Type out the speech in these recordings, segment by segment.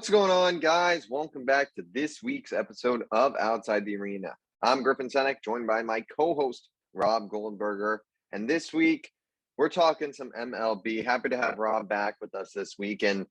What's going on, guys? Welcome back to this week's episode of Outside the Arena. I'm Griff joined by my co-host, Rob Goldberger. And this week, we're talking some MLB. Happy to have Rob back with us this week. And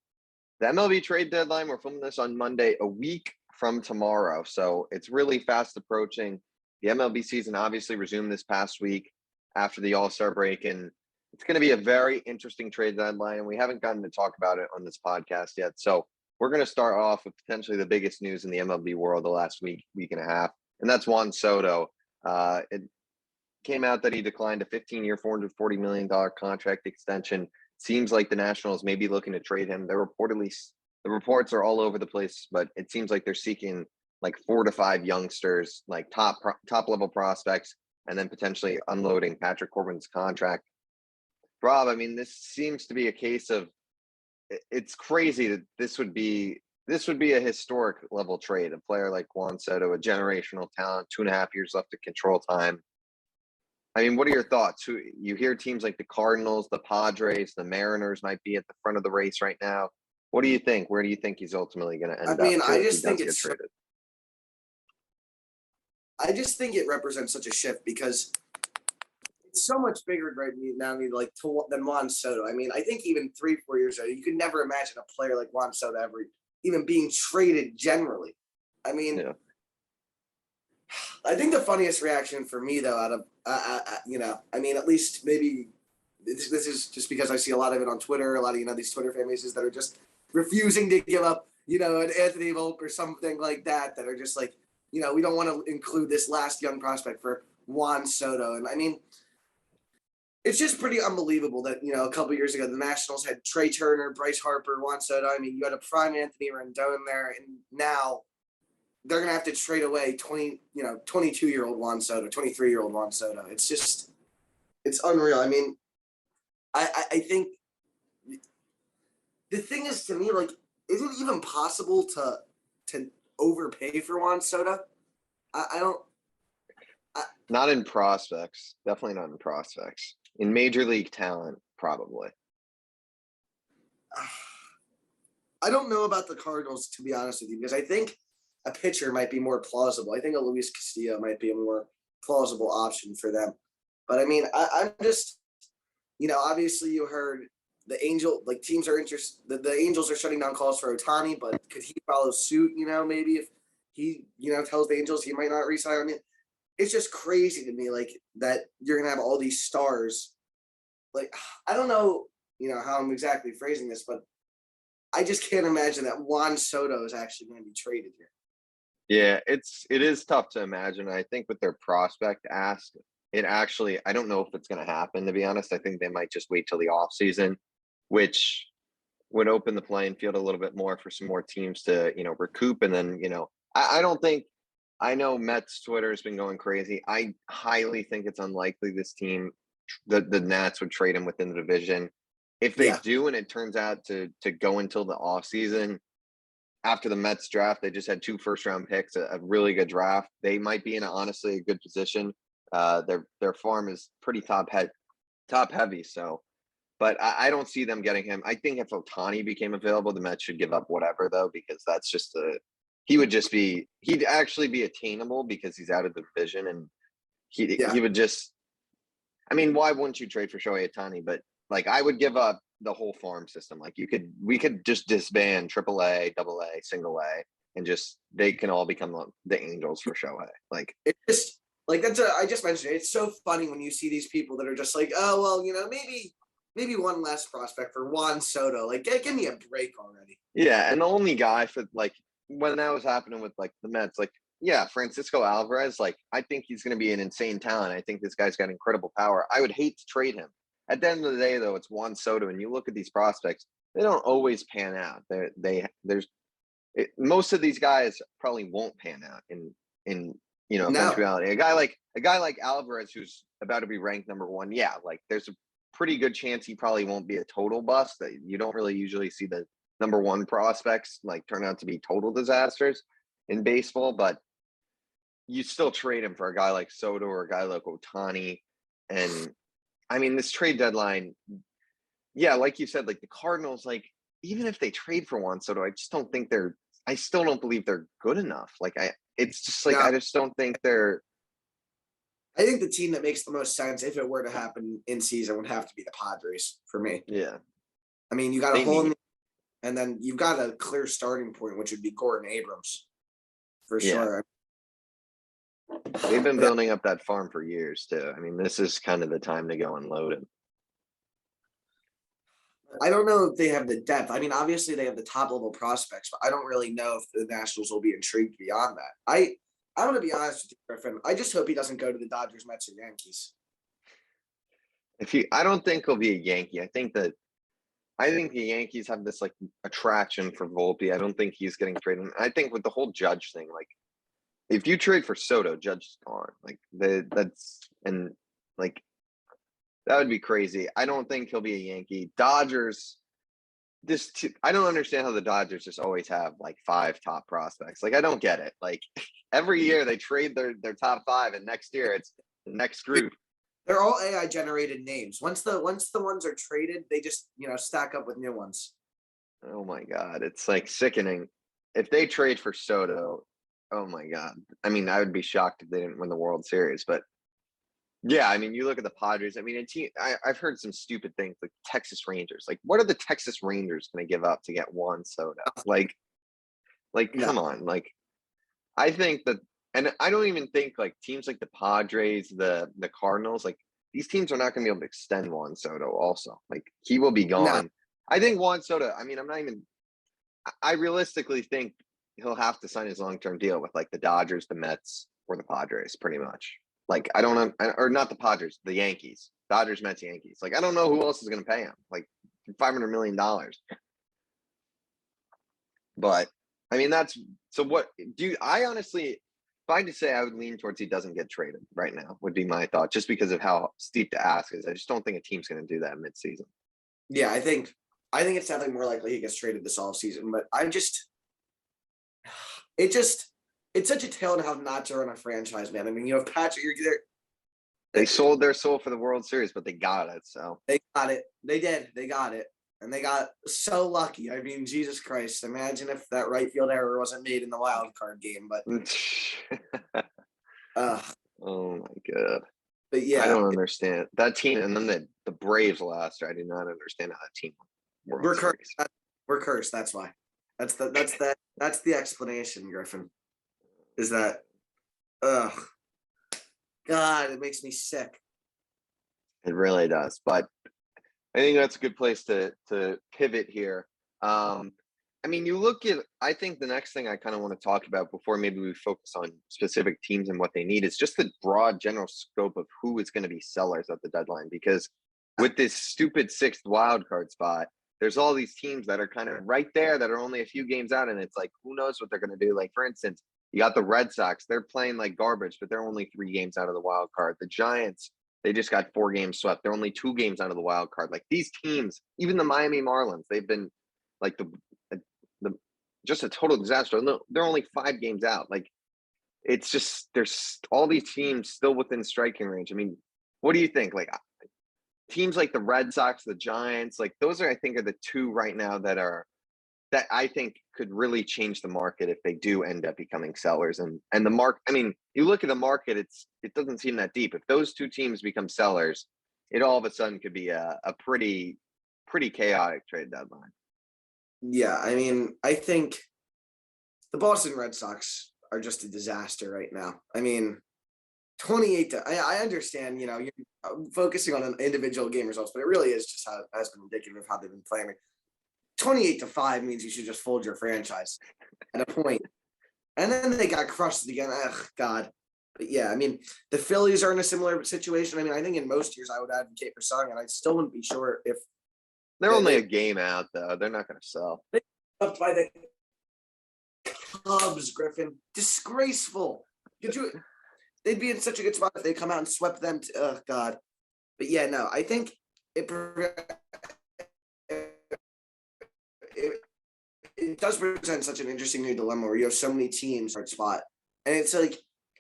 the MLB trade deadline, we're filming this on Monday, a week from tomorrow. So it's really fast approaching. The MLB season obviously resumed this past week after the All-Star break. And it's going to be a very interesting trade deadline. And we haven't gotten to talk about it on this podcast yet. So we're going to start off with potentially the biggest news in the MLB world the last week and a half, and that's Juan Soto. It came out that he declined a 15-year, $440 million contract extension. Seems like the Nationals may be looking to trade him. The reports are all over the place, but it seems like they're seeking like 4 to 5 youngsters, like top level prospects, and then potentially unloading Patrick Corbin's contract. Rob, I mean, this seems to be a case of it's crazy that this would be a historic level trade. A player like Juan Soto, a generational talent, 2.5 years left to control time. I mean, what are your thoughts? You hear teams like the Cardinals, the Padres, the Mariners might be at the front of the race right now. What do you think? Where do you think he's ultimately going to end up? I just think it represents such a shift because it's so much bigger right now than Juan Soto. I mean, I think even 3-4 years ago, you could never imagine a player like Juan Soto ever even being traded generally. I mean, yeah. I think the funniest reaction for me, though, out of, at least maybe this is just because I see a lot of it on Twitter, a lot of, these Twitter fan bases that are just refusing to give up, an Anthony Volpe or something like that are just like, we don't want to include this last young prospect for Juan Soto. And I mean, it's just pretty unbelievable that, a couple of years ago, the Nationals had Trey Turner, Bryce Harper, Juan Soto. I mean, you had a prime Anthony Rendon there, and now they're going to have to trade away 22-year-old Juan Soto, 23-year-old Juan Soto. It's unreal. I mean, I think the thing is, to me, like, is it even possible to overpay for Juan Soto? Not in prospects. Definitely not in prospects. In major league talent, probably. I don't know about the Cardinals, to be honest with you, because I think a pitcher might be more plausible. I think a Luis Castillo might be a more plausible option for them. But I mean, I'm just, obviously you heard the teams are interested. The Angels are shutting down calls for Ohtani, but could he follow suit? Maybe if he, tells the Angels he might not re-sign him. It's just crazy to me, like, that you're going to have all these stars. Like, I don't know, how I'm exactly phrasing this, but I just can't imagine that Juan Soto is actually going to be traded here. Yeah, it is tough to imagine. I think with their prospect ask, I don't know if it's going to happen, to be honest. I think they might just wait till the offseason, which would open the playing field a little bit more for some more teams to, recoup. And then, I know Mets Twitter has been going crazy. I highly think it's unlikely this team, the Nats, would trade him within the division. If they do, and it turns out to go until the offseason, after the Mets draft, they just had 2 first-round picks, a really good draft. They might be in, honestly, a good position. Their farm is pretty top heavy. So, but I don't see them getting him. I think if Ohtani became available, the Mets should give up whatever, though, because that's just he'd actually be attainable because he's out of the division, and he would just, I mean, why wouldn't you trade for Shohei Ohtani? But like, I would give up the whole farm system. Like, we could just disband AAA, AA, single A, and they can all become the Angels for Shohei. Like, it's just like, I just mentioned it. It's so funny when you see these people that are just like, oh, well, maybe one less prospect for Juan Soto. Like, give me a break already. Yeah. And the only guy for, like, when that was happening with, like, the Mets, like, yeah, Francisco Alvarez, like, I think he's going to be an insane talent. I think this guy's got incredible power. I would hate to trade him. At the end of the day, though, it's Juan Soto, and you look at these prospects, they don't always pan out. Most of these guys probably won't pan out in eventuality. A guy like Alvarez, who's about to be ranked number 1, yeah, like, there's a pretty good chance he probably won't be a total bust. That you don't really usually see the number 1 prospects like turn out to be total disasters in baseball, but you still trade him for a guy like Soto or a guy like Ohtani. And I mean, this trade deadline, yeah, like you said, like the Cardinals, like even if they trade for Juan Soto, I just don't think I still don't believe they're good enough. Like it's just like, No. I just don't think they're. I think the team that makes the most sense, if it were to happen in season, would have to be the Padres for me. Yeah. I mean, you got a They hole in need, the, and then you've got a clear starting point, which would be Gordon Abrams for yeah. sure. They've been But building up that farm for years too. I mean, this is kind of the time to go and load it. I don't know if they have the depth. I mean, obviously they have the top level prospects, but I don't really know if the Nationals will be intrigued beyond that. I'm going to be honest with you, Griffin. I just hope he doesn't go to the Dodgers, Mets, or Yankees. I don't think he'll be a Yankee. I think the Yankees have this like attraction for Volpe. I don't think he's getting traded. I think with the whole Judge thing, like if you trade for Soto, Judge is gone. Like that would be crazy. I don't think he'll be a Yankee. Dodgers. I don't understand how the Dodgers just always have like 5 top prospects. Like I don't get it. Like every year they trade their top 5, and next year it's the next group. They're all AI generated names. Once the ones are traded, they just stack up with new ones. Oh my God, it's like sickening. If they trade for Soto, oh my God. I mean, I would be shocked if they didn't win the World Series, but yeah, I mean, you look at the Padres. I mean, I've heard some stupid things like Texas Rangers. Like, what are the Texas Rangers going to give up to get Juan Soto? Like, come on. Like, I think that, and I don't even think like teams like the Padres, the Cardinals, like these teams are not going to be able to extend Juan Soto. Also, like he will be gone. No. I think Juan Soto. I mean, I realistically think he'll have to sign his long-term deal with like the Dodgers, the Mets, or the Padres, pretty much. Like, I don't know, or not the Padres, the Yankees, Dodgers, Mets, Yankees. Like, I don't know who else is going to pay him, like $500 million. But I mean, so what I honestly, if I had to say, I would lean towards he doesn't get traded right now, would be my thought, just because of how steep the ask is. I just don't think a team's going to do that midseason. Yeah, I think it's definitely more likely he gets traded this offseason, but it's such a tale of how not to run a franchise, man. I mean, Patrick, you're there. They sold their soul for the World Series, but they got it. So they got it. They did. They got it. And they got so lucky. I mean, Jesus Christ. Imagine if that right field error wasn't made in the wild card game. But oh my God. But yeah. I don't understand. That team, and then the Braves last year, I do not understand how that team won. We're cursed. We're cursed. That's why. That's the explanation, Griffin. Is that God, it makes me sick. It really does. But I think that's a good place to pivot here. I mean, I think the next thing I kind of want to talk about before maybe we focus on specific teams and what they need is just the broad general scope of who is going to be sellers at the deadline. Because with this stupid 6th wild card spot, there's all these teams that are kind of right there that are only a few games out. And it's like, who knows what they're going to do? Like, for instance, you got the Red Sox. They're playing like garbage, but they're only 3 games out of the wild card. The Giants, they just got 4 games swept. They're only 2 games out of the wild card. Like these teams, even the Miami Marlins, they've been like just a total disaster. They're only 5 games out. Like it's just, there's all these teams still within striking range. I mean, what do you think? Like teams like the Red Sox, the Giants, like those I think are the 2 right now that I think could really change the market if they do end up becoming sellers. And the market, I mean, you look at the market, it doesn't seem that deep. If those 2 teams become sellers, it all of a sudden could be a pretty chaotic trade deadline. Yeah, I mean, I think the Boston Red Sox are just a disaster right now. I mean, 28 I understand, you're focusing on an individual game results, but it really is just how it has been indicative of how they've been playing. 28-5 means you should just fold your franchise at a point. And then they got crushed again. Ugh, God. But yeah, I mean, the Phillies are in a similar situation. I mean, I think in most years I would advocate for selling, and I still wouldn't be sure if they're only a game out, though. They're not going to sell. Up by the Cubs, Griffin. Disgraceful. They'd be in such a good spot if they come out and swept them. Oh, God. But yeah, no, I think it does present such an interesting new dilemma where you have so many teams at spot. And it's like,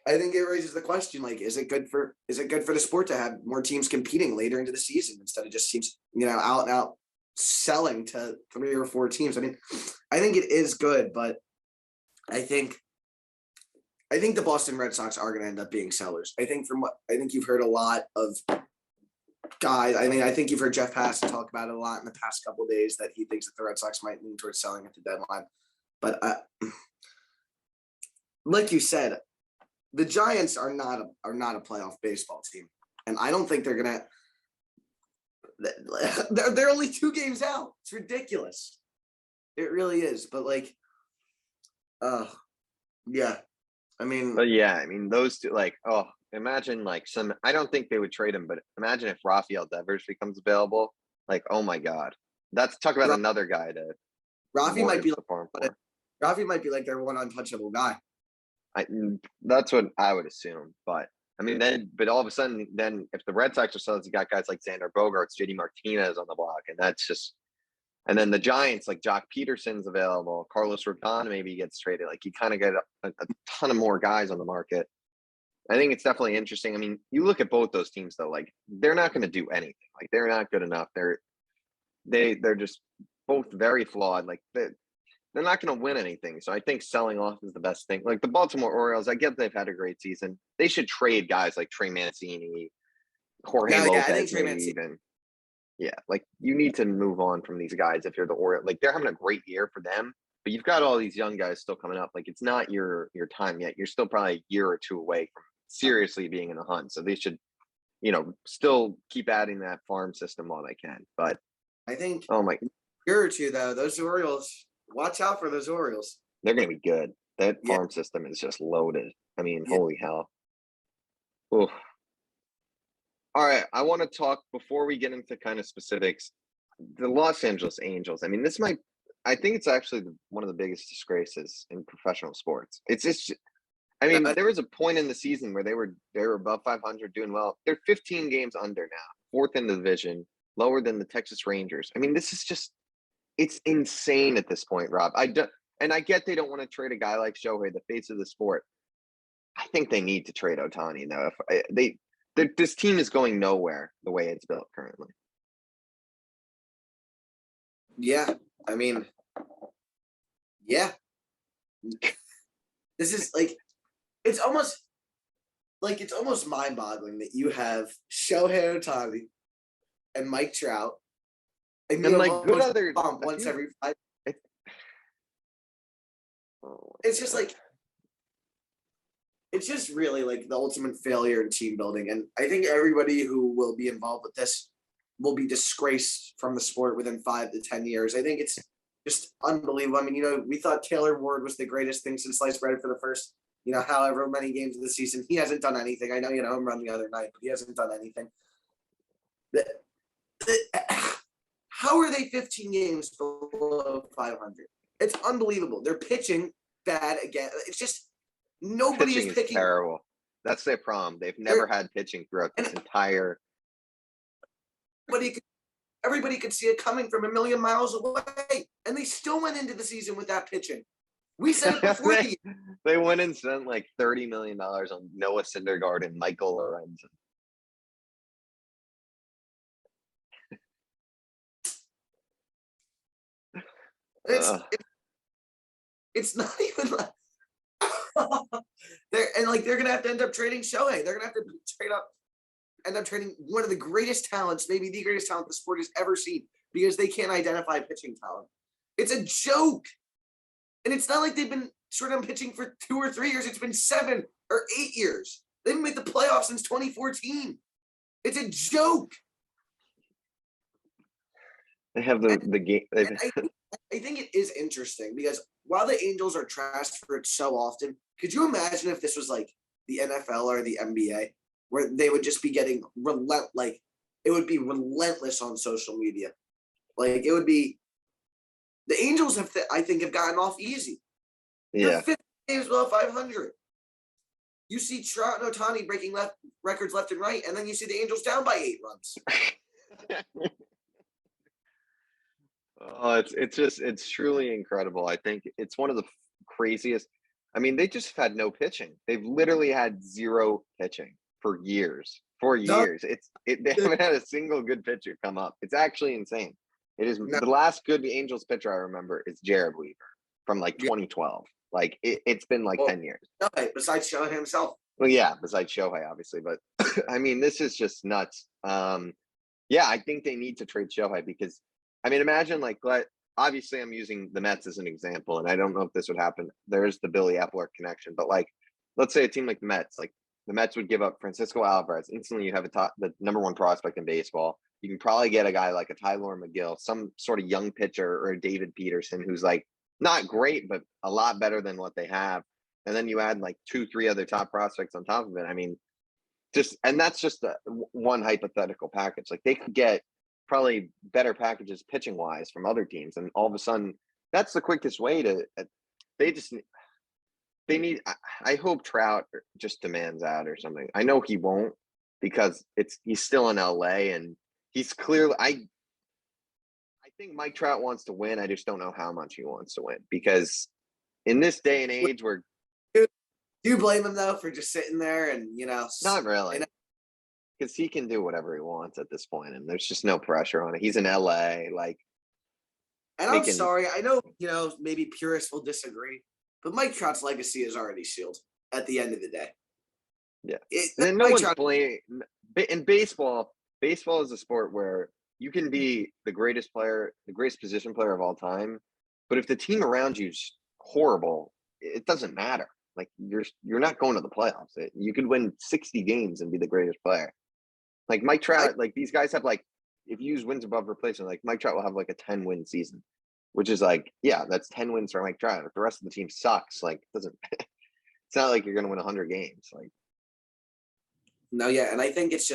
I think it raises the question, like, is it good for the sport to have more teams competing later into the season instead of just teams, out and out selling to 3 or 4 teams. I mean, I think it is good, but I think the Boston Red Sox are going to end up being sellers. I think you've heard a lot of guys. I think you've heard Jeff Passan talk about it a lot in the past couple of days that he thinks that the Red Sox might lean towards selling at the deadline. But like you said, the Giants are not a playoff baseball team, and I don't think they're gonna. They're only 2 games out. It's ridiculous. It really is. But yeah. I mean, But yeah, I mean those two, like, oh, imagine like I don't think they would trade him, but imagine if Rafael Devers becomes available. Like, oh my God, that's talk about another guy to Rafi might be farm like, for. Rafi might be like their one untouchable guy. That's what I would assume, but I mean, but all of a sudden, then if the Red Sox are sellers, you got guys like Xander Bogaerts, JD Martinez on the block, and that's just. And then the Giants, like Jock Peterson's available, Carlos Rodon maybe gets traded. Like you kind of get a ton of more guys on the market. I think it's definitely interesting. I mean, you look at both those teams though, like they're not going to do anything. Like they're not good enough. They're just both very flawed. Like they're not going to win anything. So I think selling off is the best thing. Like the Baltimore Orioles, I get they've had a great season. They should trade guys like Trey Mancini, Jorge Lopez, I think Trey maybe Mancini. even. Yeah, like you need to move on from these guys if you're the Orioles. Like they're having a great year for them, but you've got all these young guys still coming up. Like it's not your time yet. You're still probably a year or 2 away from seriously being in the hunt. So they should, still keep adding that farm system while they can. But I think oh my, year or 2 though, those Orioles. Watch out for those Orioles. they're going to be good. That farm system is just loaded. I mean, holy hell. Oof. All right, I want to talk before we get into kind of specifics. The Los Angeles Angels. I mean, I think it's actually one of the biggest disgraces in professional sports. It's just, I mean, there was a point in the season where they were above 500, doing well. They're 15 games under now, 4th in the division, lower than the Texas Rangers. I mean, this is just, it's insane at this point, Rob. I get they don't want to trade a guy like Shohei, the face of the sport. I think they need to trade Ohtani though. This team is going nowhere the way it's built currently. Yeah, I mean, yeah. This is it's almost mind-boggling that you have Shohei Ohtani and Mike Trout, and you like good other bump once every 5. It's just it's just really like the ultimate failure in team building. And I think everybody who will be involved with this will be disgraced from the sport within 5 to 10 years. I think it's just unbelievable. I mean, we thought Taylor Ward was the greatest thing since sliced bread for the first, however many games of the season. He hasn't done anything. I know, home run the other night, but he hasn't done anything. How are they 15 games below 500? It's unbelievable. They're pitching bad again. It's just, nobody is picking. Terrible. That's their problem. They've never had pitching throughout this entire. Everybody could see it coming from a million miles away, and they still went into the season with that pitching. We said it before. They went and spent like $30 million on Noah Syndergaard and Michael Lorenzen. It's not even like they're gonna have to end up trading Shohei. They're gonna have to end up trading one of the greatest talents, maybe the greatest talent the sport has ever seen, because they can't identify pitching talent. It's a joke. And it's not like they've been short on pitching for 2 or 3 years. It's been 7 or 8 years. They haven't made the playoffs since 2014. It's a joke. They have the game. I think it is interesting because while the Angels are trashed for it so often, could you imagine if this was like the NFL or the NBA, where they would just be getting it would be relentless on social media. Like it would be, the Angels have gotten off easy. Yeah. They're 50 games below 500. You see Trout and Ohtani breaking records left and right, and then you see the Angels down by 8 runs. Oh, it's truly incredible. I think it's one of the craziest. I mean, they just had no pitching. They've literally had 0 pitching for years. They haven't had a single good pitcher come up. It's actually insane. It is No, the last good Angels pitcher I remember is Jared Weaver from like yeah. 2012. Like it's been like Well, 10 years. no, besides Shohei himself. Well, yeah, besides Shohei, obviously, but I mean, this is just nuts. Yeah, I think they need to trade Shohei because, I mean, imagine like obviously I'm using the Mets as an example, and I don't know if this would happen. There's the Billy Epler connection, but like, let's say a team like the Mets would give up Francisco Alvarez. Instantly, you have the number one prospect in baseball. You can probably get a guy like a Tyler McGill, some sort of young pitcher, or a David Peterson, who's like not great, but a lot better than what they have. And then you add like 2, 3 other top prospects on top of it. I mean, and that's just one hypothetical package. Like they could get probably better packages pitching wise from other teams, and all of a sudden, that's the quickest way to. They need. I hope Trout just demands out or something. I know he won't because he's still in LA and he's clearly. I think Mike Trout wants to win. I just don't know how much he wants to win because in this day and age, we're Do you blame him though for just sitting there and not really. Because he can do whatever he wants at this point, and there's just no pressure on it. He's in LA, like. And I'm sorry, I know maybe purists will disagree, but Mike Trout's legacy is already sealed at the end of the day. Yeah, and no one's playing in baseball. Baseball is a sport where you can be the greatest player, the greatest position player of all time, but if the team around you's horrible, it doesn't matter. Like you're not going to the playoffs. You could win 60 games and be the greatest player. Like Mike Trout, like these guys have like, if you use wins above replacement, like Mike Trout will have like a 10-win season, which is like, yeah, that's 10 wins for Mike Trout. If the rest of the team sucks, like it doesn't, it's not like you're going to win 100 games. Like, no, yeah. And I think it's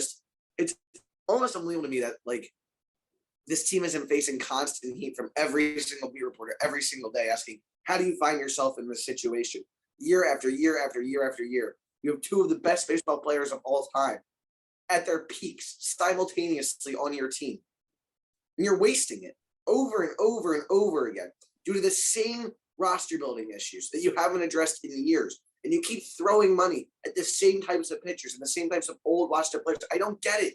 almost unbelievable to me that like this team isn't facing constant heat from every single beat reporter every single day asking, how do you find yourself in this situation? Year after year after year after year. You have two of the best baseball players of all time at their peaks simultaneously on your team. And you're wasting it over and over and over again due to the same roster building issues that you haven't addressed in years. And you keep throwing money at the same types of pitchers and the same types of old washed up players. I don't get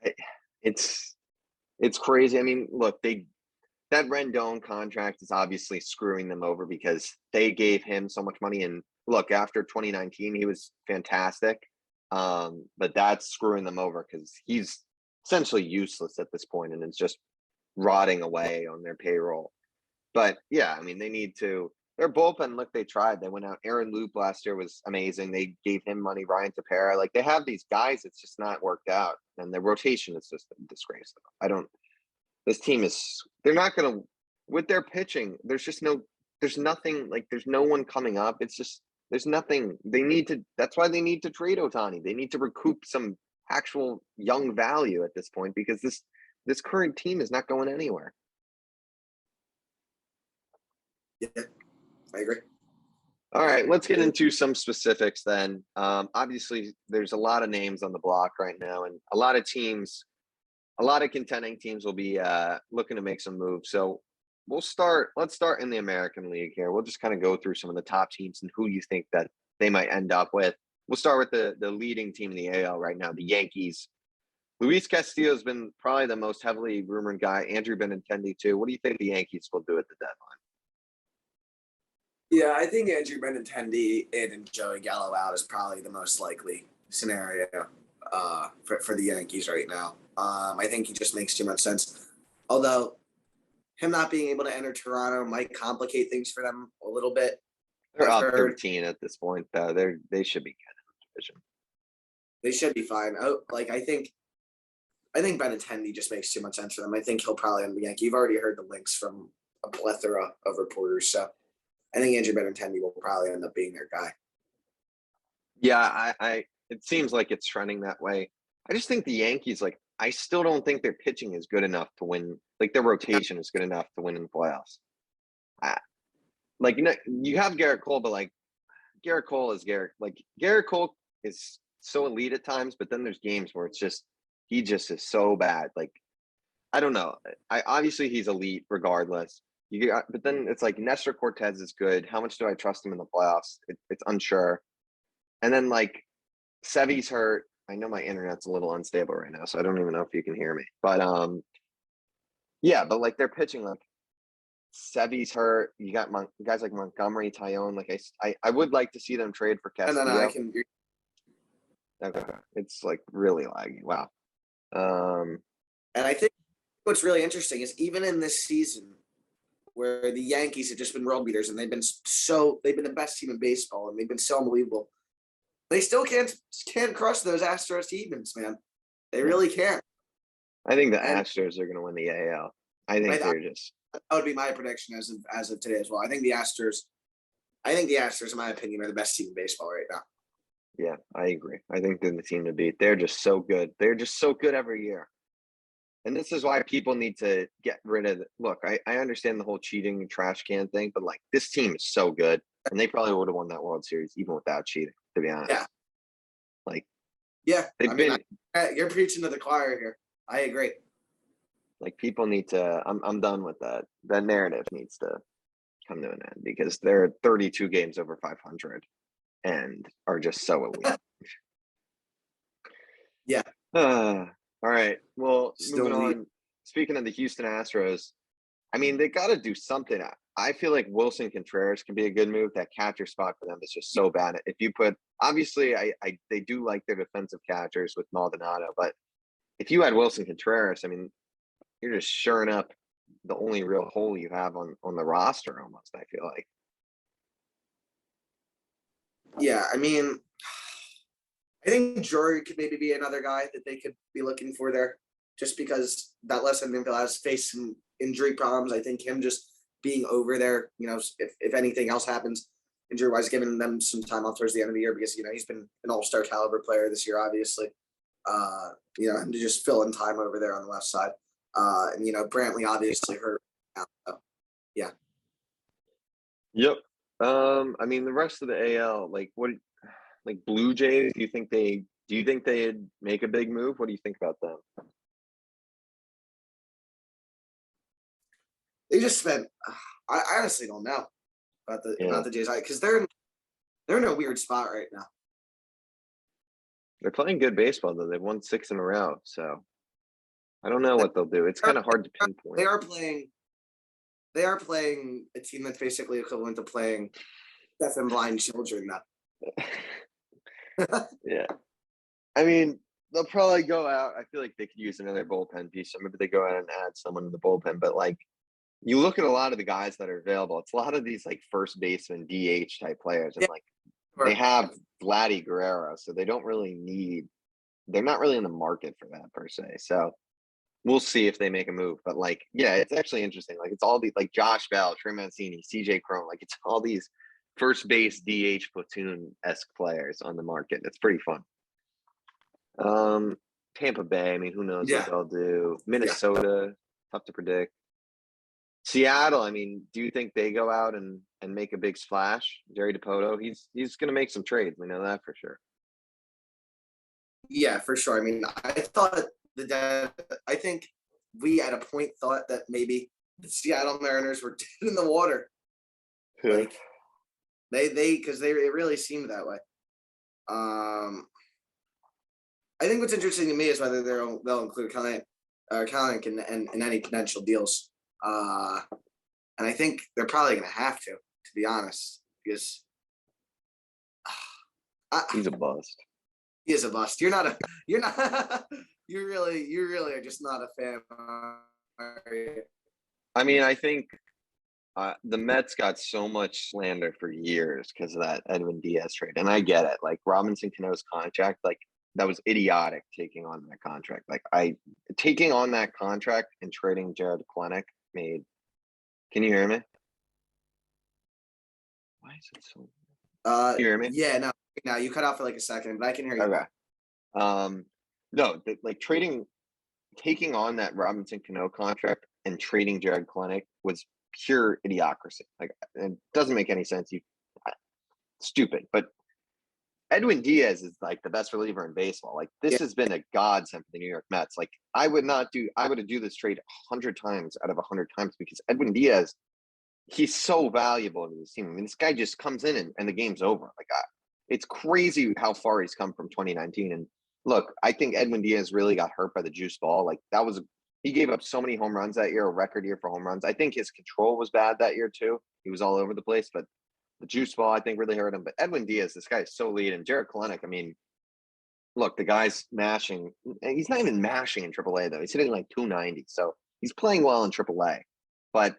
it. It's crazy. I mean, look, that Rendon contract is obviously screwing them over because they gave him so much money. And look, after 2019, he was fantastic. But that's screwing them over because he's essentially useless at this point and it's just rotting away on their payroll. But yeah, I mean, they need to. Their bullpen, look, they tried. They went out. Aaron Loop last year was amazing. They gave him money. Ryan Tepera, like they have these guys. It's just not worked out, and their rotation is just a disgrace. This team is. They're not going to with their pitching. There's nothing. Like there's no one coming up. It's just there's nothing. They need to. That's why they need to trade Ohtani. They need to recoup some actual young value at this point because this current team is not going anywhere. Yeah, I agree. All right, let's get into some specifics then. Obviously, there's a lot of names on the block right now, and a lot of contending teams will be looking to make some moves. So let's start in the American League here. We'll just kind of go through some of the top teams and who you think that they might end up with. We'll start with the leading team in the AL right now, the Yankees. Luis Castillo has been probably the most heavily rumored guy. Andrew Benintendi too. What do you think the Yankees will do at the deadline? Yeah, I think Andrew Benintendi and Joey Gallo out is probably the most likely scenario for the Yankees right now. I think he just makes too much sense. Although him not being able to enter Toronto might complicate things for them a little bit. They're up 13 at this point, though. They should be getting a division. They should be fine. I think Benintendi just makes too much sense for them. I think he'll probably end the Yankee. You've already heard the links from a plethora of reporters, so I think Andrew Benintendi will probably end up being their guy. Yeah, it seems like it's trending that way. I just think the Yankees, like, I still don't think their pitching is good enough to win. Like, their rotation is good enough to win in the playoffs. You have Garrett Cole, but like, Garrett Cole is Garrett. Like, Garrett Cole is so elite at times, but then there's games where he just is so bad. Like, I don't know. Obviously he's elite regardless. But then it's like Nestor Cortez is good. How much do I trust him in the playoffs? It's unsure. And then like Sevy's hurt. I know my internet's a little unstable right now, so I don't even know if you can hear me. But Yeah, but like they're pitching like Sevy's hurt. You got guys like Montgomery, Tyone. Like I would like to see them trade for No, I Castillo. can. Okay, it's like really laggy. Wow. And I think what's really interesting is even in this season, where the Yankees have just been world beaters and they've been the best team in baseball and they've been so unbelievable. They still can't crush those Astros demons, man. They really can't. I think the Astros are going to win the AL. I think they're just. That would be my prediction as of today as well. I think the Astros, in my opinion, are the best team in baseball right now. Yeah, I agree. I think they're the team to beat. They're just so good. They're just so good every year. And this is why people need to get rid of it. Look, I understand the whole cheating and trash can thing, but like this team is so good. And they probably would have won that World Series even without cheating, to be honest. Yeah. Like, yeah. You're preaching to the choir here. I agree. Like people need to I'm done with that. That narrative needs to come to an end because they're 32 games over 500 and are just so elite. Yeah. All right. Well, moving on. Speaking of the Houston Astros, I mean, they got to do something. I feel like Wilson Contreras can be a good move. That catcher spot for them is just so bad. If you put, obviously, they do like their defensive catchers with Maldonado, but if you had Wilson Contreras, I mean, you're just shoring up the only real hole you have on the roster almost, I feel like. Yeah, I mean, I think Drury could maybe be another guy that they could be looking for there, just because that less than has faced some injury problems. I think him just being over there, if anything else happens, injury-wise, giving them some time off towards the end of the year because, he's been an all-star caliber player this year, obviously. And to just fill in time over there on the left side. And Brantley obviously hurt. Yeah. Yep. I mean, the rest of the AL, like Blue Jays, do you think they'd make a big move? What do you think about them? They just spent. I honestly don't know about the Jays because they're in a weird spot right now. They're playing good baseball though. They've won 6 in a row, so I don't know what they'll do. It's kind of hard to pinpoint. They are playing a team that's basically equivalent to playing deaf and blind children now. Yeah. I mean, they'll probably go out. I feel like they could use another bullpen piece. So maybe they go out and add someone in the bullpen. But like, you look at a lot of the guys that are available. It's a lot of these like first baseman DH type players, and they have Vladdy Guerrero, so they don't really need. They're not really in the market for that per se. So we'll see if they make a move. But like, yeah, it's actually interesting. Like, it's all these like Josh Bell, Trey Mancini, CJ Cron. Like, it's all these first base DH platoon-esque players on the market. It's pretty fun. Tampa Bay, I mean, who knows what they'll do. Minnesota, tough to predict. Seattle, I mean, do you think they go out and make a big splash? Jerry DiPoto, he's going to make some trades. We know that for sure. Yeah, for sure. I mean, I think we at a point thought that maybe the Seattle Mariners were dead in the water. Like, because it really seemed that way. I think what's interesting to me is whether they'll include Kalanick in any potential deals. And I think they're probably going to have to be honest, because he's a bust. He is a bust. You really are just not a fan. I mean, I think the Mets got so much slander for years because of that Edwin Diaz trade. And I get it. Like, Robinson Cano's contract, like, that was idiotic taking on that contract. Like, taking on that contract and trading Jared Kelenic made. Can you hear me? Why is it so? Can you hear me? Yeah, no, you cut out for like a second, but I can hear you. Okay. No, like taking on that Robinson Cano contract and trading Jared Kelenic was pure idiocracy. Like, it doesn't make any sense. Stupid. But Edwin Diaz is like the best reliever in baseball. Like, this has been a godsend for the New York Mets. Like, I would do this trade 100 times out of 100 times because Edwin Diaz, he's so valuable to this team. I mean, this guy just comes in and the game's over. Like, it's crazy how far he's come from 2019. And look, I think Edwin Diaz really got hurt by the juice ball. Like, he gave up so many home runs that year, a record year for home runs. I think his control was bad that year too. He was all over the place, but the juice ball, I think, really hurt him. But Edwin Diaz, this guy is so lead. And Jared Kelenic, I mean, look, the guy's mashing. He's not even mashing in AAA, though. He's hitting like 290. So he's playing well in AAA. But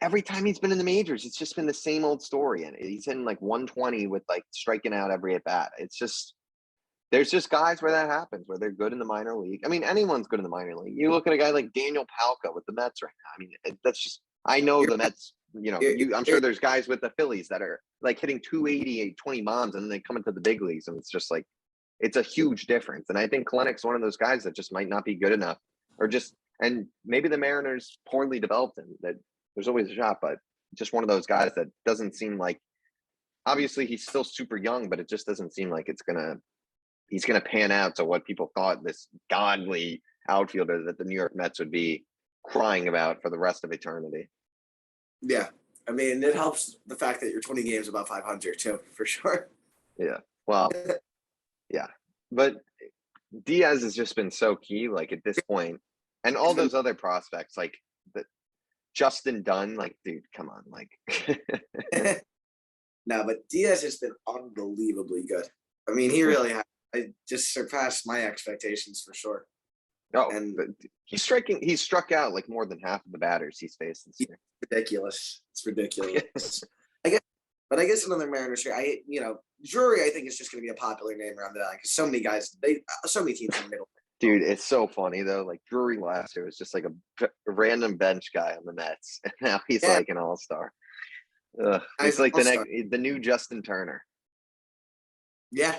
every time he's been in the majors, it's just been the same old story. And he's hitting like 120 with like striking out every at bat. It's just, there's just guys where that happens, where they're good in the minor league. I mean, anyone's good in the minor league. You look at a guy like Daniel Palka with the Mets right now. I mean, that's just, I know the Mets, I'm sure there's guys with the Phillies that are like hitting 280, 20 bombs, and then they come into the big leagues, and it's just like, it's a huge difference. And I think Kelenic's one of those guys that just might not be good enough, and maybe the Mariners poorly developed him. That there's always a shot, but just one of those guys that doesn't seem like, obviously he's still super young, but it just doesn't seem like he's gonna pan out to what people thought this godly outfielder that the New York Mets would be crying about for the rest of eternity. Yeah. I mean, it helps the fact that you're 20 games above 500 too, for sure. Yeah. Well, yeah. But Diaz has just been so key, like at this point, and all those other prospects, like the Justin Dunn, like, dude, come on, like. No, but Diaz has been unbelievably good. I mean, he really has. I just surpassed my expectations for sure. Oh, and he's struck out like more than half of the batters he's faced this year. Ridiculous. It's ridiculous. I guess another Mariners here. Drury, I think, is just going to be a popular name around the island because so many guys, so many teams in the middle. Dude, it's so funny though. Like Drury last year was just like a random bench guy on the Mets, and now he's like an all-star. He's like the new Justin Turner. Yeah.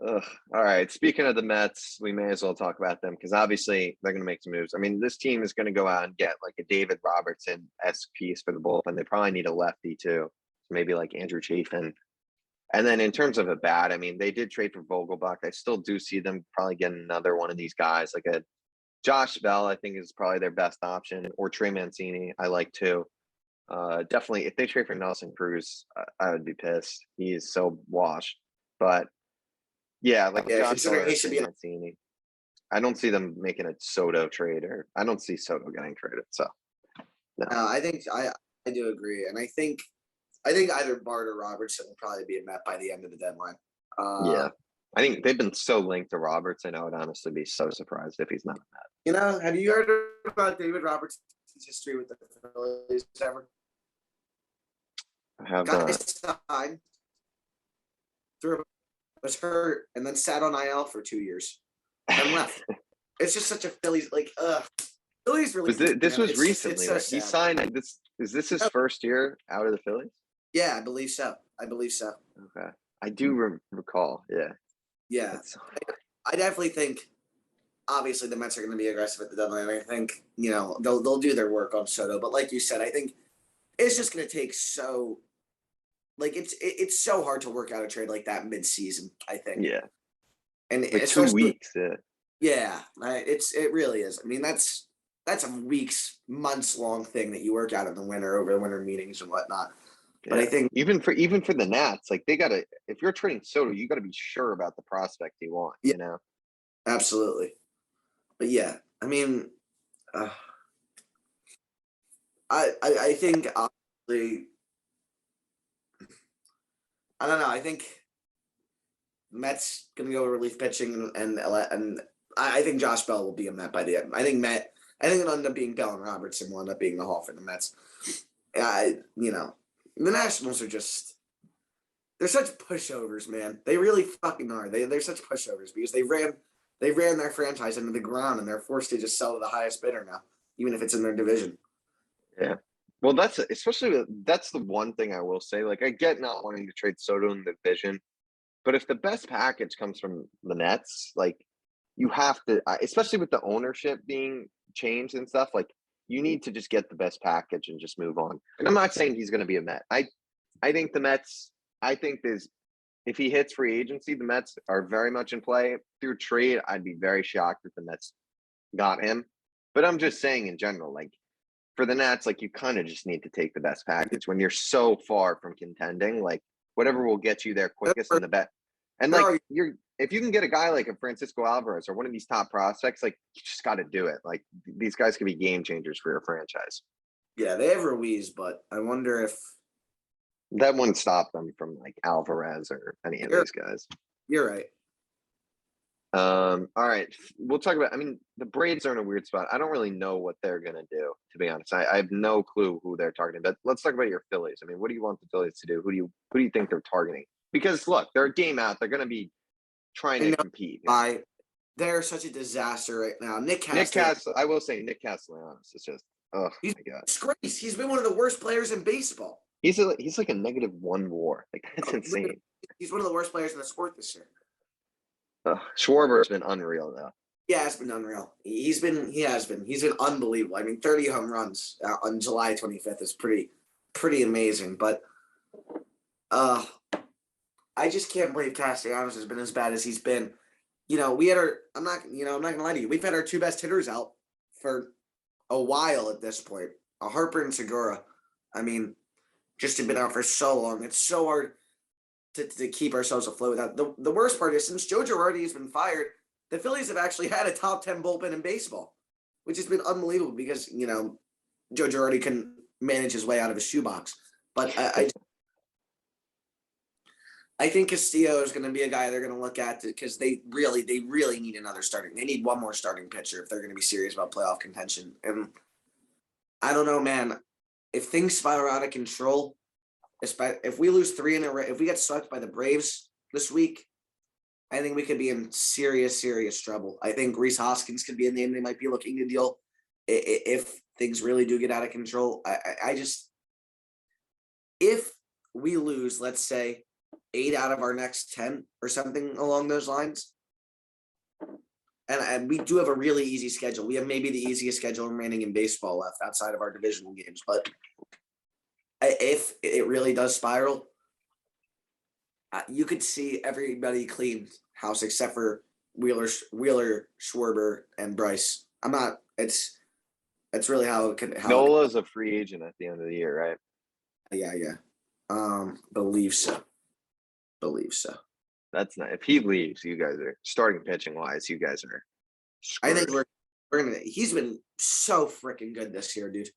All right. Speaking of the Mets, we may as well talk about them because obviously they're going to make some moves. I mean, this team is going to go out and get like a David Robertson-esque piece for the bullpen. They probably need a lefty too, so maybe like Andrew Chafin. And then in terms of a bat, I mean, they did trade for Vogelbach. I still do see them probably getting another one of these guys, like a Josh Bell. I think is probably their best option, or Trey Mancini. I like too. Definitely, if they trade for Nelson Cruz, I would be pissed. He is so washed. But yeah, like Josh Bell or Trey Mancini. I don't see them making a Soto trade, or I don't see Soto getting traded. So no, I think I do agree, and I think either Bart or Robertson will probably be a Met by the end of the deadline. Yeah, I think they've been so linked to Robertson. I would honestly be so surprised if he's not a Met. Have you heard about David Robertson's history with the Phillies ever? I have signed, was hurt, and then sat on IL for 2 years and left. It's just such a Phillies Phillies really. This was recently. So he signed. Is this his first year out of the Phillies? Yeah, I believe so. Okay, I do recall. Yeah. Yeah, I definitely think. Obviously, the Mets are going to be aggressive at the deadline. I think they'll do their work on Soto, but like you said, I think it's just going to take so. Like it's so hard to work out a trade like that mid-season. I think. Yeah. And like 2 weeks. Yeah, it really is. I mean, that's a weeks, months long thing that you work out in the winter over the winter meetings and whatnot. Yeah. But I think even for the Nats, like they gotta, if you're trading Soto, you gotta be sure about the prospect you want. Yeah, absolutely. But yeah, I mean, I think obviously. I don't know. I think Mets gonna go relief pitching, and I think Josh Bell will be a Met by the end. I think it'll end up being Bell, and Robertson will end up being the Hall for the Mets. The Nationals are they're such pushovers, man. They really fucking are. They're such pushovers because they ran their franchise into the ground, and they're forced to just sell to the highest bidder now, even if it's in their division. Yeah. Well, that's the one thing I will say. Like, I get not wanting to trade Soto in the division, but if the best package comes from the Nets, like you have to, especially with the ownership being changed and stuff, like you need to just get the best package and just move on. And I'm not saying he's going to be a Met. I think the Mets. I think if he hits free agency, the Mets are very much in play. Through trade, I'd be very shocked if the Mets got him. But I'm just saying in general, like. For the Nats, like you kind of just need to take the best package when you're so far from contending. Like whatever will get you there quickest and the best. And like if you can get a guy like a Francisco Alvarez or one of these top prospects, like you just got to do it. Like these guys can be game changers for your franchise. Yeah, they have Ruiz, but I wonder if That wouldn't stop them from like Alvarez or any of these guys. you're right. All right, we'll talk about. I mean, the Braves are in a weird spot. I don't really know what they're gonna do, to be honest. I have no clue who they're targeting. But let's talk about your Phillies. I mean, what do you want the Phillies to do? Who do you think they're targeting? Because look, they're a game out. They're gonna be trying to compete. They're such a disaster right now. Nick I will say Nick Castellanos is just, oh he's my god, disgrace. He's been one of the worst players in baseball. He's like a -1 WAR. Like that's insane. He's one of the worst players in the sport this year. Schwarber's been unreal though. Yeah, it's been unreal. He has been unbelievable. I mean, 30 home runs on July 25th is pretty amazing. But I just can't believe Castellanos has been as bad as he's been. You know, I'm not gonna lie to you. We've had our two best hitters out for a while at this point. Harper and Segura. I mean, just have been out for so long. It's so hard to keep ourselves afloat without. The worst part is since Joe Girardi has been fired, the Phillies have actually had a top 10 bullpen in baseball, which has been unbelievable because, you know, Joe Girardi couldn't manage his way out of his shoebox. But I think Castillo is going to be a guy they're going to look at because they really need another starting. They need one more starting pitcher if they're going to be serious about playoff contention. And I don't know, man. If things spiral out of control, if we lose 3 in a row, if we get swept by the Braves this week, I think we could be in serious trouble. I think Rhys Hoskins could be a name they might be looking to deal if things really do get out of control. I just, if we lose, let's say 8 out of our next 10 or something along those lines, and we do have a really easy schedule. We have maybe the easiest schedule remaining in baseball left outside of our divisional games. But if it really does spiral, you could see everybody clean house except for Wheeler, Schwarber, and Bryce. It's really how it could. Nola's a free agent at the end of the year, right? Yeah. Believe so. That's not. If he leaves, you guys are starting pitching wise. You guys are screwed. I think we're gonna. He's been so freaking good this year, dude.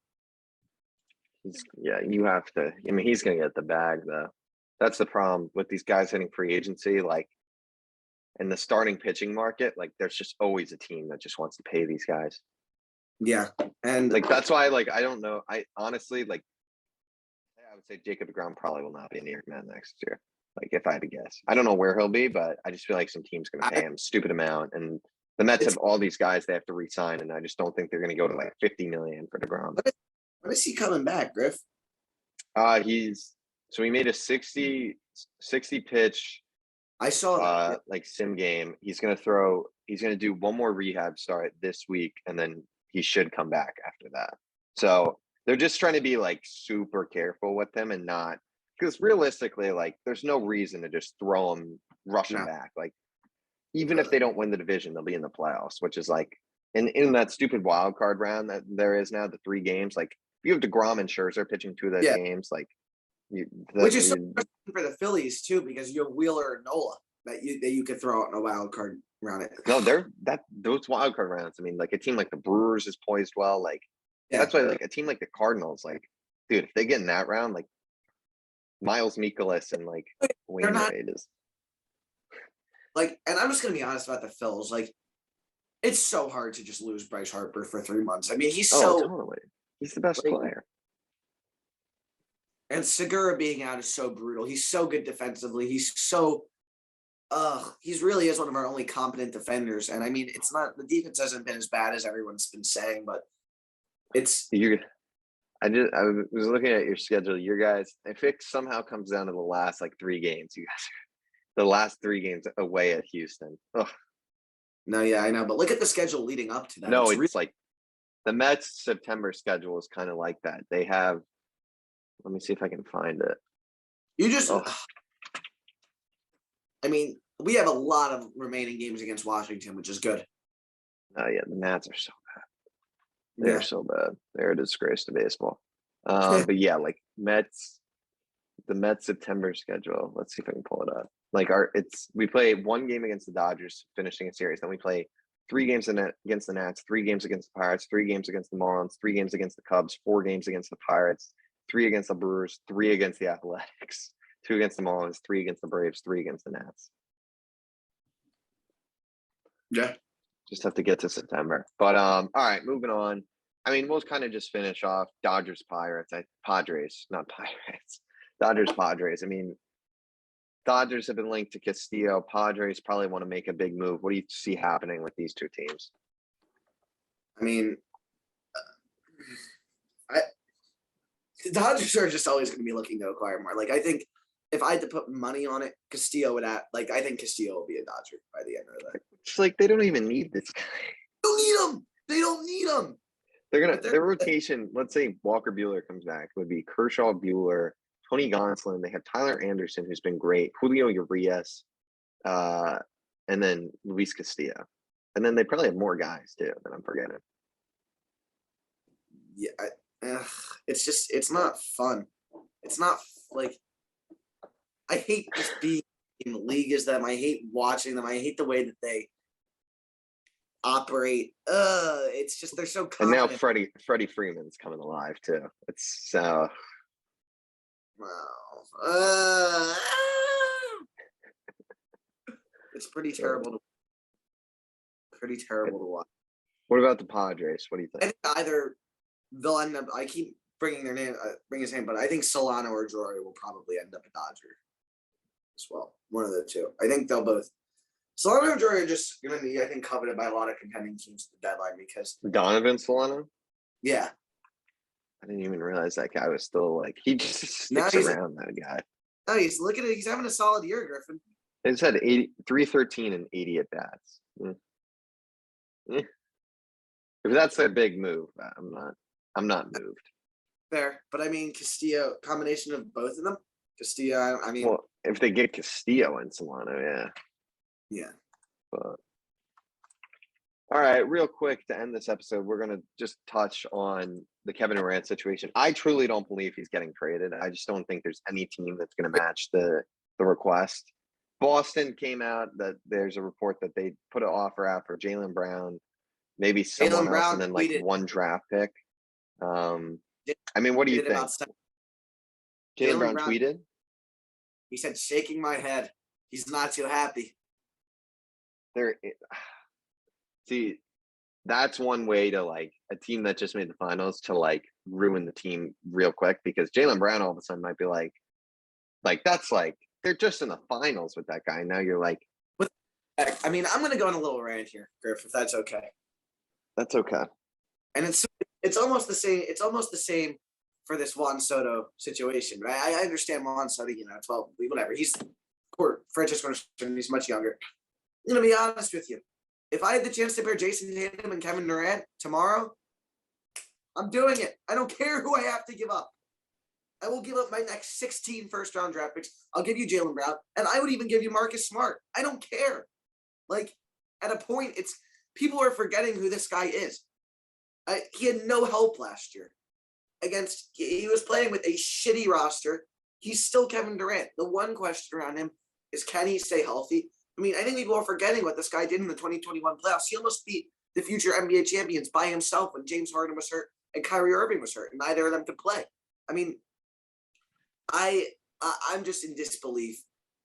You have to. I mean, he's gonna get the bag though. That's the problem with these guys hitting free agency. Like in the starting pitching market, like there's just always a team that just wants to pay these guys. Yeah, and like that's why. Like I don't know. I honestly like. I would say Jacob deGrom probably will not be a New York Met next year. Like if I had to guess, I don't know where he'll be, but I just feel like some team's going to pay him a stupid amount, and the Mets have all these guys they have to re-sign, and I just don't think they're going to go to like $50 million for deGrom. When is he coming back, Griff? He made a 60 pitch. I saw like sim game. He's going to do one more rehab start this week, and then he should come back after that. So they're just trying to be like super careful with him and not. Because realistically, like, there's no reason to just throw him, rush him back. Like, even if they don't win the division, they'll be in the playoffs, which is like, in that stupid wild card round that there is now, the 3 games, like, if you have DeGrom and Scherzer pitching 2 of those games, like, which is so for the Phillies too, because you have Wheeler and Nola that you could throw out in a wild card round. No, those wild card rounds. I mean, like a team like the Brewers is poised well. Like, that's why, like, a team like the Cardinals, like, dude, if they get in that round, like. Miles Mikolas and like Wainwright is like, and I'm just gonna be honest about the Phils. Like, it's so hard to just lose Bryce Harper for 3 months. I mean, he's totally. He's the best player. And Segura being out is so brutal. He's so good defensively. He's so he's really is one of our only competent defenders. And I mean, it's not the defense hasn't been as bad as everyone's been saying, but it's I was looking at your schedule. Your guys, if it somehow comes down to the last like 3 games, you guys are the last 3 games away at Houston. Ugh. No, yeah, I know. But look at the schedule leading up to that. No, it's like the Mets' September schedule is kind of like that. They have, let me see if I can find it. I mean, we have a lot of remaining games against Washington, which is good. Oh, yeah, the Mets are so bad. They're so bad. They're a disgrace to baseball. But yeah, like Mets, the Mets September schedule. Let's see if I can pull it up. We play one game against the Dodgers, finishing a series. Then we play 3 games against the Nats, 3 games against the Pirates, 3 games against the Marlins, 3 games against the Cubs, 4 games against the Pirates, 3 against the Brewers, 3 against the Athletics, 2 against the Marlins, 3 against the Braves, 3 against the Nats. Yeah. Just have to get to September. But all right, moving on. I mean, we'll kind of just finish off Dodgers, Padres, not Pirates. Dodgers, Padres. I mean, Dodgers have been linked to Castillo. Padres probably want to make a big move. What do you see happening with these two teams? I mean, the Dodgers are just always going to be looking to acquire more. Like, I think if I had to put money on it, Castillo would I think Castillo will be a Dodger by the end of that. It's like they don't even need this guy. They don't need him. Their rotation, let's say Walker Buehler comes back, would be Kershaw, Buehler, Tony Gonsolin. They have Tyler Anderson, who's been great, Julio Urias, and then Luis Castillo. And then they probably have more guys too that I'm forgetting. Yeah, it's not fun. It's not like I hate just being in the league as them. I hate watching them. I hate the way that they operate. It's just they're so confident. And now Freddie Freeman's coming alive too. It's so it's pretty terrible to watch. What about the Padres? What do you think? I think either they'll end up. I keep bringing his name, but I think Solano or Jory will probably end up a Dodger as well. One of the two. I think they'll both. Solano and Jory are just going to be, I think, coveted by a lot of contending teams at the deadline because Donovan Solano? Yeah. I didn't even realize that guy was still like he just sticks around. That guy. No, he's having a solid year, Griffin. He's had 313 and 80 at bats. If that's a big move, I'm not moved. Fair, but I mean Castillo, combination of both of them. Castillo, I mean, well, if they get Castillo and Solano, yeah. But all right, real quick to end this episode, we're gonna just touch on the Kevin Durant situation. I truly don't believe he's getting traded. I just don't think there's any team that's gonna match the request. Boston came out that there's a report that they put an offer out for Jaylen Brown, maybe someone else, and then like one draft pick. I mean, what do you think? Jaylen Brown tweeted? He said, shaking my head. He's not too happy. See, that's one way to like a team that just made the finals to like ruin the team real quick because Jaylen Brown all of a sudden might be like that's like they're just in the finals with that guy. Now you're like, I mean, I'm gonna go on a little rant here, Griff, if that's okay. That's okay. And it's almost the same. It's almost the same for this Juan Soto situation. Right? I understand Juan Soto, 12, whatever. He's Francisco, he's much younger. I'm gonna be honest with you. If I had the chance to pair Jason Tatum and Kevin Durant tomorrow, I'm doing it. I don't care who I have to give up. I will give up my next 16 first-round draft picks. I'll give you Jaylen Brown, and I would even give you Marcus Smart. I don't care. Like, at a point, people are forgetting who this guy is. He had no help last year. He was playing with a shitty roster. He's still Kevin Durant. The one question around him is, can he stay healthy? I mean, I think people are forgetting what this guy did in the 2021 playoffs. He almost beat the future NBA champions by himself when James Harden was hurt and Kyrie Irving was hurt, and neither of them could play. I mean, I'm just in disbelief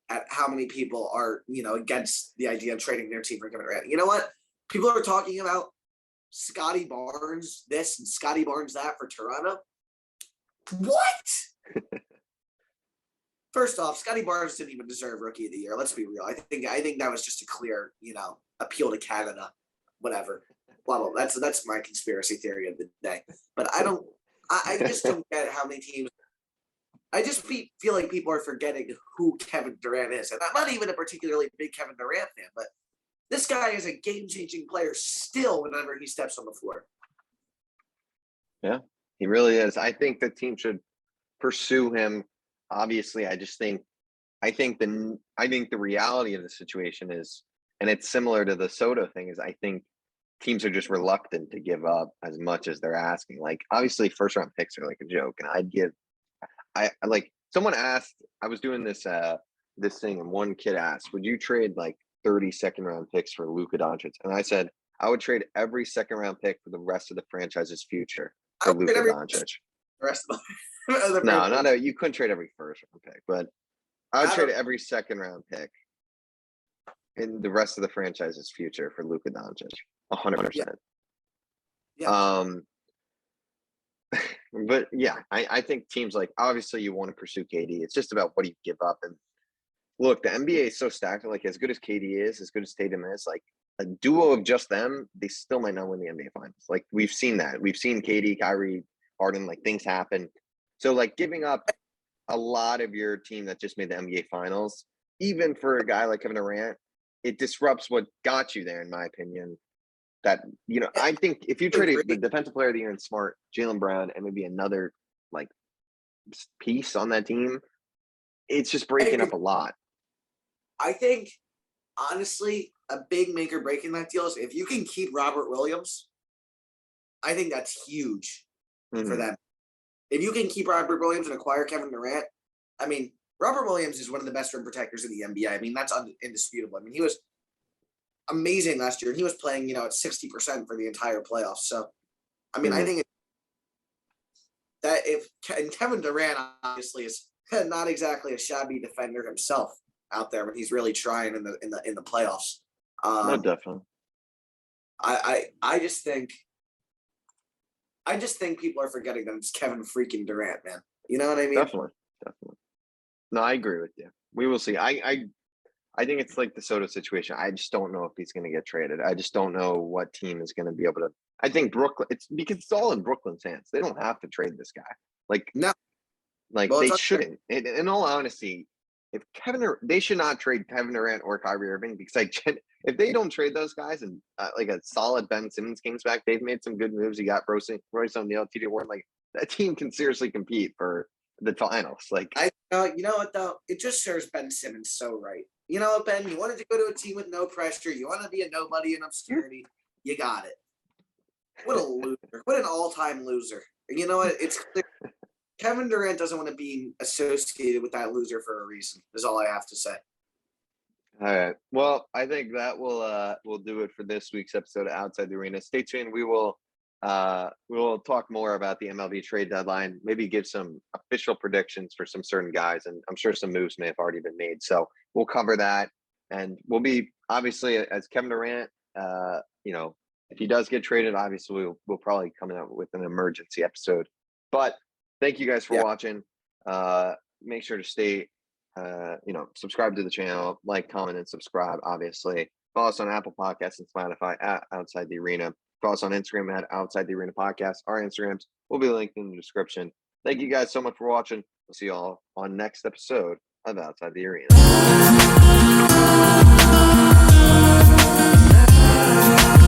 at how many people are, against the idea of trading their team for Kevin Durant. You know what? People are talking about Scotty Barnes this and Scotty Barnes that for Toronto. What? First off, Scotty Barnes didn't even deserve Rookie of the Year. Let's be real. I think that was just a clear, appeal to Canada, whatever. Blah, blah. That's my conspiracy theory of the day. But I just don't get how many teams. I just feel like people are forgetting who Kevin Durant is. And I'm not even a particularly big Kevin Durant fan, but this guy is a game-changing player still whenever he steps on the floor. Yeah, he really is. I think the team should pursue him. Obviously, I think the reality of the situation is, and it's similar to the Soto thing, is I think teams are just reluctant to give up as much as they're asking. Like, obviously, first-round picks are like a joke, and someone asked, I was doing this thing, and one kid asked, would you trade like 30 second round picks for Luka Doncic? And I said, I would trade every second round pick for the rest of the franchise's future for Luka Doncic. The rest of the No, you couldn't trade every first round pick, but I would trade every second round pick in the rest of the franchise's future for Luka Doncic. 100%. Yeah. But yeah, I think teams like, obviously you want to pursue KD. It's just about what do you give up. And look, the NBA is so stacked. Like, as good as KD is, as good as Tatum is, like a duo of just them, they still might not win the NBA Finals. Like, we've seen that. We've seen KD, Kyrie, Harden, like things happen. So like giving up a lot of your team that just made the NBA Finals, even for a guy like Kevin Durant, it disrupts what got you there, in my opinion. That, I think if you trade the defensive player of the year in Smart, Jaylen Brown, and maybe another like piece on that team, it's just breaking up a lot. I think, honestly, a big make or break in that deal is if you can keep Robert Williams. I think that's huge for them. If you can keep Robert Williams and acquire Kevin Durant, I mean, Robert Williams is one of the best rim protectors in the NBA. I mean, that's indisputable. I mean, he was amazing last year, and he was playing, at 60% for the entire playoffs. So, I mean, I think that and Kevin Durant obviously is not exactly a shabby defender himself out there, but he's really trying in the playoffs. No, definitely. I just think people are forgetting that it's Kevin freaking Durant, man. You know what I mean? Definitely. No, I agree with you. We will see. I think it's like the Soto situation. I just don't know if he's going to get traded. I just don't know what team is going to be able to. I think Brooklyn. It's because it's all in Brooklyn's hands. They don't have to trade this guy. No. They shouldn't. In all honesty, they should not trade Kevin Durant or Kyrie Irving, because if they don't trade those guys and like a solid Ben Simmons comes back, they've made some good moves. You got Royce O'Neal, T.J. Warren. Like, that team can seriously compete for the finals. Like, you know what though? It just serves Ben Simmons so right. You know what, Ben? You wanted to go to a team with no pressure. You want to be a nobody in obscurity. You got it. What a loser! What an all-time loser. You know what? It's clear. Kevin Durant doesn't want to be associated with that loser for a reason. Is all I have to say. All right. Well, I think that will do it for this week's episode of Outside the Arena. Stay tuned. We will talk more about the MLB trade deadline. Maybe give some official predictions for some certain guys, and I'm sure some moves may have already been made. So we'll cover that, and we'll be obviously, as Kevin Durant. If he does get traded, obviously we'll probably come out with an emergency episode. But thank you guys for watching. Make sure to stay, subscribe to the channel, like, comment, and subscribe, obviously. Follow us on Apple Podcasts and Spotify at Outside the Arena. Follow us on Instagram at Outside the Arena Podcast. Our Instagrams will be linked in the description. Thank you guys so much for watching. We'll see you all on next episode of Outside the Arena.